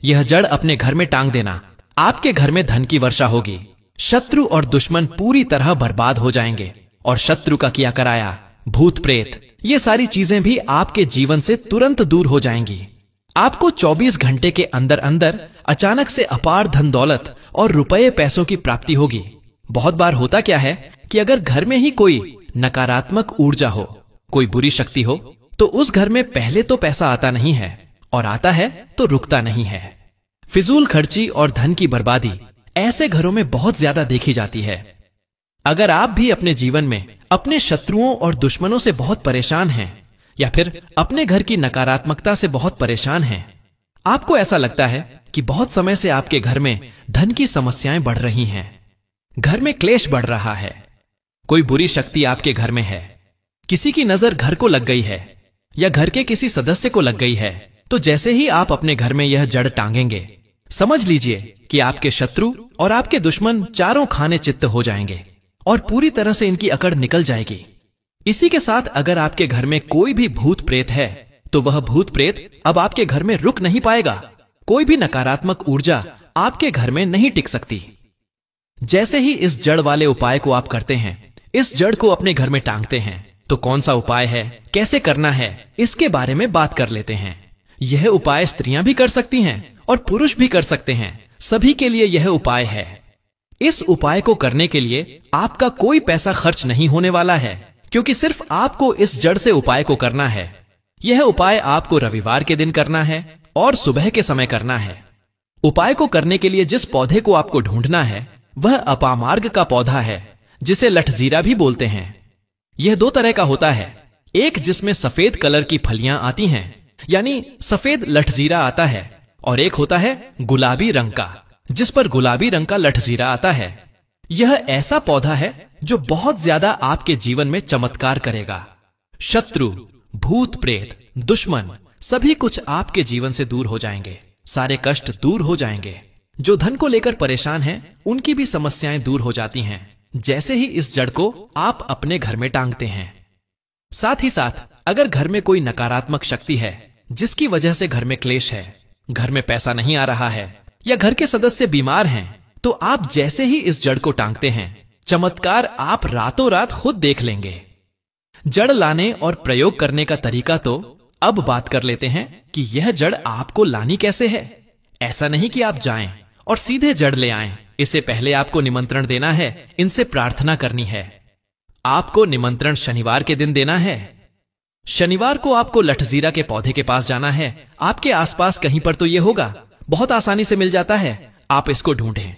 यह जड़ अपने घर में टांग देना। आपके घर में धन की वर्षा होगी। शत्रु और दुश्मन पूरी तरह बर्बाद हो जाएंगे। और शत्रु का किया कराया, भूत प्रेत, ये सारी चीजें भी आपके जीवन से तुरंत दूर हो जाएंगी। आपको 24 घंटे के अंदर अंदर अचानक से अपार धन दौलत और रुपये पैसों की प्राप्ति होगी। बहुत बार होता क्या है कि अगर घर में ही कोई नकारात्मक ऊर्जा हो, कोई बुरी शक्ति हो, तो उस घर में पहले तो पैसा आता नहीं है, और आता है तो रुकता नहीं है। फिजूल खर्ची और धन की बर्बादी ऐसे घरों में बहुत ज्यादा देखी जाती है। अगर आप भी अपने जीवन में अपने शत्रुओं और दुश्मनों से बहुत परेशान हैं, या फिर अपने घर की नकारात्मकता से बहुत परेशान हैं, आपको ऐसा लगता है कि बहुत समय से आपके घर में धन की समस्याएं बढ़ रही हैं, घर में क्लेश बढ़ रहा है, कोई बुरी शक्ति आपके घर में है, किसी की नजर घर को लग गई है या घर के किसी सदस्य को लग गई है, तो जैसे ही आप अपने घर में यह जड़ टांगेंगे, समझ लीजिए कि आपके शत्रु और आपके दुश्मन चारों खाने चित्त हो जाएंगे और पूरी तरह से इनकी अकड़ निकल जाएगी। इसी के साथ अगर आपके घर में कोई भी भूत प्रेत है, तो वह भूत प्रेत अब आपके घर में रुक नहीं पाएगा। कोई भी नकारात्मक ऊर्जा आपके घर में नहीं टिक सकती। जैसे ही इस जड़ वाले उपाय को आप करते हैं, इस जड़ को अपने घर में टांगते हैं, तो कौन सा उपाय है, कैसे करना है, इसके बारे में बात कर लेते हैं। यह उपाय स्त्रियां भी कर सकती हैं और पुरुष भी कर सकते हैं। सभी के लिए यह उपाय है। इस उपाय को करने के लिए आपका कोई पैसा खर्च नहीं होने वाला है, क्योंकि सिर्फ आपको इस जड़ से उपाय को करना है। यह उपाय आपको रविवार के दिन करना है और सुबह के समय करना है। उपाय को करने के लिए जिस पौधे को आपको ढूंढना है, वह अपामार्ग का पौधा है, जिसे लठजीरा भी बोलते हैं। यह दो तरह का होता है, एक जिसमें सफेद कलर की फलियां आती हैं, यानी सफेद लठजीरा आता है, और एक होता है गुलाबी रंग का, जिस पर गुलाबी रंग का लठजीरा आता है। यह ऐसा पौधा है जो बहुत ज्यादा आपके जीवन में चमत्कार करेगा। शत्रु, भूत प्रेत, दुश्मन सभी कुछ आपके जीवन से दूर हो जाएंगे। सारे कष्ट दूर हो जाएंगे। जो धन को लेकर परेशान हैं, उनकी भी समस्याएं दूर हो जाती हैं, जैसे ही इस जड़ को आप अपने घर में टांगते हैं। साथ ही साथ अगर घर में कोई नकारात्मक शक्ति है, जिसकी वजह से घर में क्लेश है, घर में पैसा नहीं आ रहा है, या घर के सदस्य बीमार हैं, तो आप जैसे ही इस जड़ को टांगते हैं, चमत्कार आप रातों रात खुद देख लेंगे। जड़ लाने और प्रयोग करने का तरीका तो अब बात कर लेते हैं कि यह जड़ आपको लानी कैसे है। ऐसा नहीं कि आप जाएं और सीधे जड़ ले आएं। इससे पहले आपको निमंत्रण देना है, इनसे प्रार्थना करनी है। आपको निमंत्रण शनिवार के दिन देना है। शनिवार को आपको लठजीरा के पौधे के पास जाना है। आपके आसपास कहीं पर तो यह होगा, बहुत आसानी से मिल जाता है। आप इसको ढूंढें।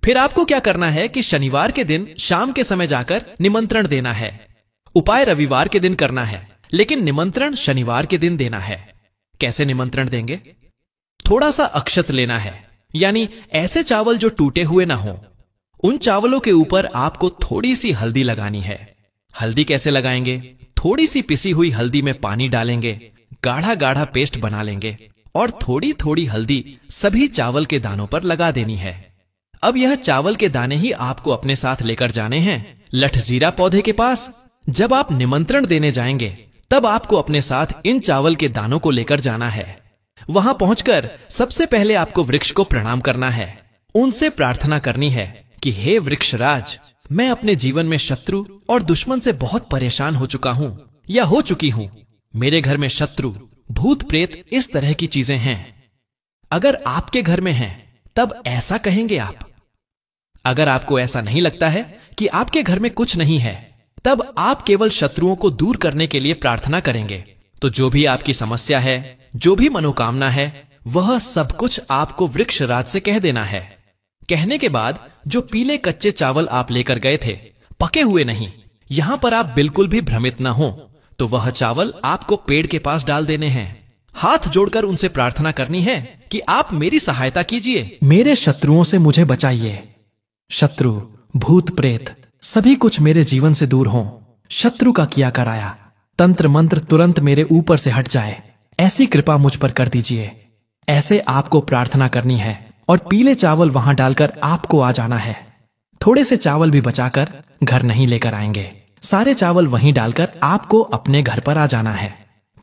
फिर आपको क्या करना है कि शनिवार के दिन शाम के समय जाकर निमंत्रण देना है। उपाय रविवार के दिन करना है, लेकिन निमंत्रण शनिवार के दिन देना है। कैसे निमंत्रण देंगे? थोड़ा सा अक्षत लेना है, यानी ऐसे चावल जो टूटे हुए ना हो। उन चावलों के ऊपर आपको थोड़ी सी हल्दी लगानी है। हल्दी कैसे लगाएंगे? थोड़ी सी पिसी हुई हल्दी में पानी डालेंगे, गाढ़ा गाढ़ा पेस्ट बना लेंगे और थोड़ी थोड़ी हल्दी सभी चावल के दानों पर लगा देनी है। अब यह चावल के दाने ही आपको अपने साथ लेकर जाने हैं लठजीरा पौधे के पास। जब आप निमंत्रण देने जाएंगे, तब आपको अपने साथ इन चावल के दानों को लेकर जाना है। वहां पहुंचकर सबसे पहले आपको वृक्ष को प्रणाम करना है। उनसे प्रार्थना करनी है कि हे वृक्षराज, मैं अपने जीवन में शत्रु और दुश्मन से बहुत परेशान हो चुका हूं या हो चुकी हूं। मेरे घर में शत्रु, भूत प्रेत इस तरह की चीजें हैं। अगर आपके घर में हैं, तब ऐसा कहेंगे आप। अगर आपको ऐसा नहीं लगता है कि आपके घर में कुछ नहीं है, तब आप केवल शत्रुओं को दूर करने के लिए प्रार्थना करेंगे। तो जो भी आपकी समस्या है, जो भी मनोकामना है, वह सब कुछ आपको वृक्षराज से कह देना है। कहने के बाद जो पीले कच्चे चावल आप लेकर गए थे, पके हुए नहीं, यहां पर आप बिल्कुल भी भ्रमित न हो, तो वह चावल आपको पेड़ के पास डाल देने हैं। हाथ जोड़कर उनसे प्रार्थना करनी है कि आप मेरी सहायता कीजिए, मेरे शत्रुओं से मुझे बचाइए। शत्रु, भूत प्रेत सभी कुछ मेरे जीवन से दूर हों। शत्रु का किया कराया तंत्र मंत्र तुरंत मेरे ऊपर से हट जाए, ऐसी कृपा मुझ पर कर दीजिए। ऐसे आपको प्रार्थना करनी है और पीले चावल वहां डालकर आपको आ जाना है। थोड़े से चावल भी बचाकर घर नहीं लेकर आएंगे। सारे चावल वहीं डालकर आपको अपने घर पर आ जाना है।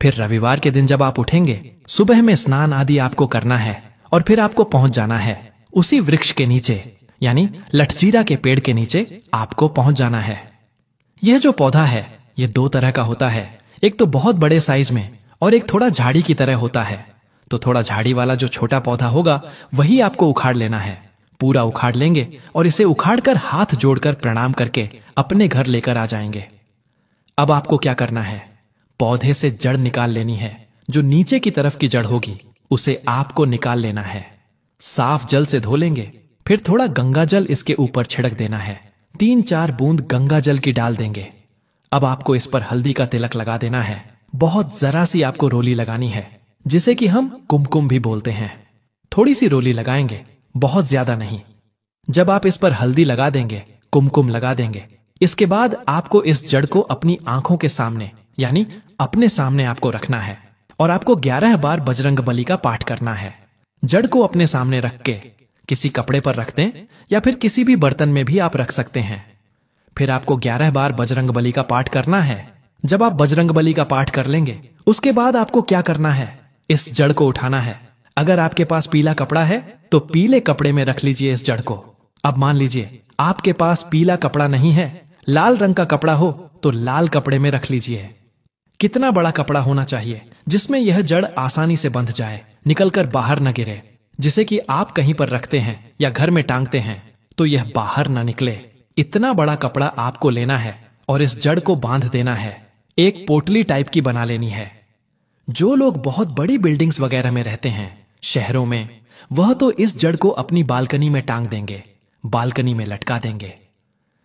फिर रविवार के दिन जब आप उठेंगे, सुबह में स्नान आदि आपको करना है और फिर आपको पहुंच जाना है उसी वृक्ष के नीचे, यानी लठजीरा के पेड़ के नीचे आपको पहुंच जाना है। यह जो पौधा है यह दो तरह का होता है, एक तो बहुत बड़े साइज में और एक थोड़ा झाड़ी की तरह होता है। तो थोड़ा झाड़ी वाला जो छोटा पौधा होगा वही आपको उखाड़ लेना है। पूरा उखाड़ लेंगे और इसे उखाड़कर हाथ जोड़कर प्रणाम करके अपने घर लेकर आ जाएंगे। अब आपको क्या करना है, पौधे से जड़ निकाल लेनी है। जो नीचे की तरफ की जड़ होगी उसे आपको निकाल लेना है। साफ जल से धो लेंगे, फिर थोड़ा गंगा जल इसके ऊपर छिड़क देना है। 3-4 बूंद गंगा जल की डाल देंगे। अब आपको इस पर हल्दी का तिलक लगा देना है। बहुत जरा सी आपको रोली लगानी है, जिसे कि हम कुमकुम भी बोलते हैं। थोड़ी सी रोली लगाएंगे, बहुत ज्यादा नहीं। जब आप इस पर हल्दी लगा देंगे, कुमकुम लगा देंगे, इसके बाद आपको इस जड़ को अपनी आंखों के सामने यानी अपने सामने आपको रखना है और आपको 11 बार बजरंगबली का पाठ करना है। जड़ को अपने सामने रख के किसी कपड़े पर रख दें या फिर किसी भी बर्तन में भी आप रख सकते हैं। फिर आपको 11 बार बजरंगबली का पाठ करना है। जब आप बजरंगबली का पाठ कर लेंगे, उसके बाद आपको क्या करना है, इस जड़ को उठाना है। अगर आपके पास पीला कपड़ा है तो पीले कपड़े में रख लीजिए इस जड़ को। अब मान लीजिए आपके पास पीला कपड़ा नहीं है, लाल रंग का कपड़ा हो तो लाल कपड़े में रख लीजिए। कितना बड़ा कपड़ा होना चाहिए जिसमें यह जड़ आसानी से बंध जाए, निकलकर बाहर न गिरे, जिसे कि आप कहीं पर रखते हैं या घर में टांगते हैं तो यह बाहर न निकले। इतना बड़ा कपड़ा आपको लेना है और इस जड़ को बांध देना है। एक पोटली टाइप की बना लेनी है। जो लोग बहुत बड़ी बिल्डिंग्स वगैरह में रहते हैं, शहरों में, वह तो इस जड़ को अपनी बालकनी में टांग देंगे, बालकनी में लटका देंगे।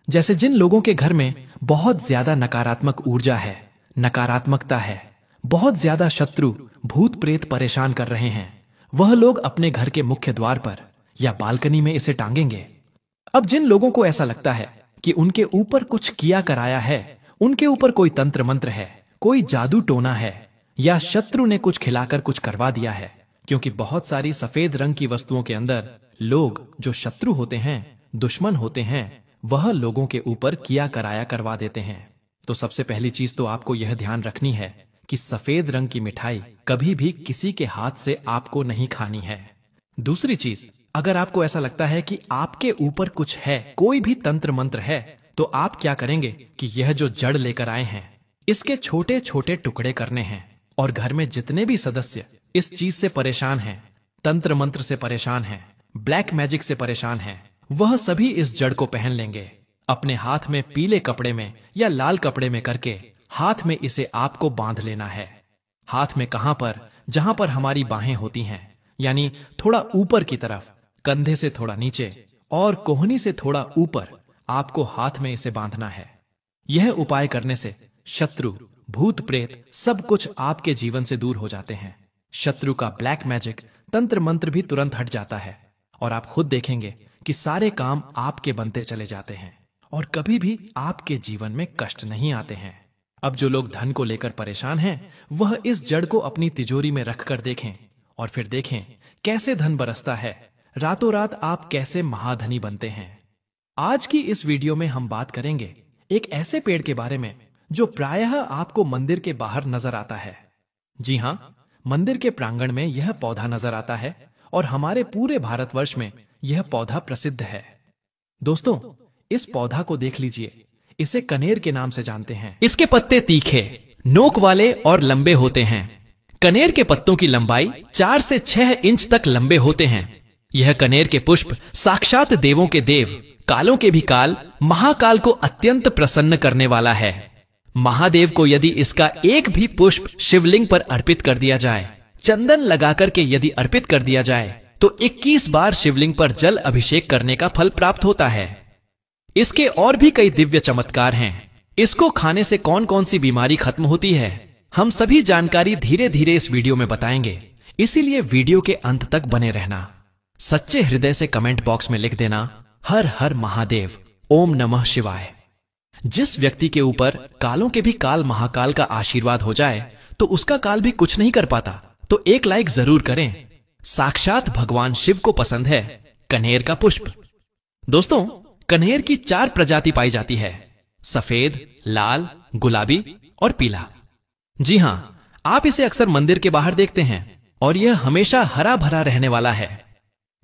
जैसे जिन लोगों के घर में बहुत ज्यादा नकारात्मक ऊर्जा है, नकारात्मकता है, बहुत ज्यादा शत्रु भूत प्रेत परेशान कर रहे हैं, वह लोग अपने घर के मुख्य द्वार पर या बालकनी में इसे टांगेंगे। अब जिन लोगों को ऐसा लगता है कि उनके ऊपर कुछ किया कराया है, उनके ऊपर कोई तंत्र मंत्र है, कोई जादू टोना है या शत्रु ने कुछ खिलाकर कुछ करवा दिया है, क्योंकि बहुत सारी सफेद रंग की वस्तुओं के अंदर लोग जो शत्रु होते हैं, दुश्मन होते हैं, वह लोगों के ऊपर किया कराया करवा देते हैं। तो सबसे पहली चीज तो आपको यह ध्यान रखनी है कि सफेद रंग की मिठाई कभी भी किसी के हाथ से आपको नहीं खानी है। दूसरी चीज, अगर आपको ऐसा लगता है कि आपके ऊपर कुछ है, कोई भी तंत्र मंत्र है, तो आप क्या करेंगे कि यह जो जड़ लेकर आए हैं इसके छोटे छोटे टुकड़े करने हैं और घर में जितने भी सदस्य इस चीज से परेशान हैं, तंत्र मंत्र से परेशान हैं, ब्लैक मैजिक से परेशान हैं, वह सभी इस जड़ को पहन लेंगे। अपने हाथ में पीले कपड़े में या लाल कपड़े में करके हाथ में इसे आपको बांध लेना है। हाथ में कहां पर, जहां पर हमारी बाहें होती हैं, यानी थोड़ा ऊपर की तरफ, कंधे से थोड़ा नीचे और कोहनी से थोड़ा ऊपर आपको हाथ में इसे बांधना है। यह उपाय करने से शत्रु, भूत प्रेत सब कुछ आपके जीवन से दूर हो जाते हैं। शत्रु का ब्लैक मैजिक, तंत्र मंत्र भी तुरंत हट जाता है और आप खुद देखेंगे कि सारे काम आपके बनते चले जाते हैं और कभी भी आपके जीवन में कष्ट नहीं आते हैं। अब जो लोग धन को लेकर परेशान हैं, वह इस जड़ को अपनी तिजोरी में रखकर देखें और फिर देखें कैसे धन बरसता है। रातों रात आप कैसे महाधनी बनते हैं। आज की इस वीडियो में हम बात करेंगे एक ऐसे पेड़ के बारे में जो प्रायः आपको मंदिर के बाहर नजर आता है। जी हां, मंदिर के प्रांगण में यह पौधा नजर आता है और हमारे पूरे भारतवर्ष में यह पौधा प्रसिद्ध है। दोस्तों, इस पौधा को देख लीजिए। इसे कनेर के नाम से जानते हैं। इसके पत्ते तीखे, नोक वाले और लंबे होते हैं। कनेर के पत्तों की लंबाई 4 से 6 इंच तक लंबे होते हैं। यह कनेर के पुष्प साक्षात देवों के देव, कालों के भी काल, महाकाल को अत्यंत प्रसन्न करने वाला है। महादेव को यदि इसका एक भी पुष्प शिवलिंग पर अर्पित कर दिया जाए, चंदन लगाकर के यदि अर्पित कर दिया जाए, तो 21 बार शिवलिंग पर जल अभिषेक करने का फल प्राप्त होता है। इसके और भी कई दिव्य चमत्कार हैं। इसको खाने से कौन कौन सी बीमारी खत्म होती है, हम सभी जानकारी धीरे धीरे इस वीडियो में बताएंगे। इसीलिए वीडियो के अंत तक बने रहना। सच्चे हृदय से कमेंट बॉक्स में लिख देना, हर हर महादेव, ओम नमः शिवाय। जिस व्यक्ति के ऊपर कालों के भी काल महाकाल का आशीर्वाद हो जाए तो उसका काल भी कुछ नहीं कर पाता। तो एक लाइक जरूर करें। साक्षात भगवान शिव को पसंद है कनेर का पुष्प। दोस्तों, कनेर की 4 प्रजाति पाई जाती है, सफेद, लाल, गुलाबी और पीला। जी हां, आप इसे अक्सर मंदिर के बाहर देखते हैं और यह हमेशा हरा भरा रहने वाला है।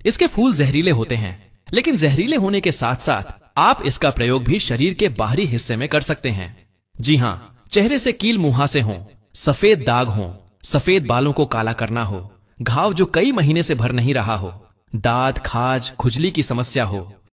इसके फूल जहरीले होते हैं, लेकिन जहरीले होने के साथ साथ आप इसका प्रयोग भी शरीर के बाहरी हिस्से में कर सकते हैं। जी हां, चेहरे से कील मुहासे हों, सफेद दाग हों, सफेद बालों को काला करना हो, घाव जो कई महीने से भर नहीं रहा हो, दाद, खाज, खुजली की समस्या हो,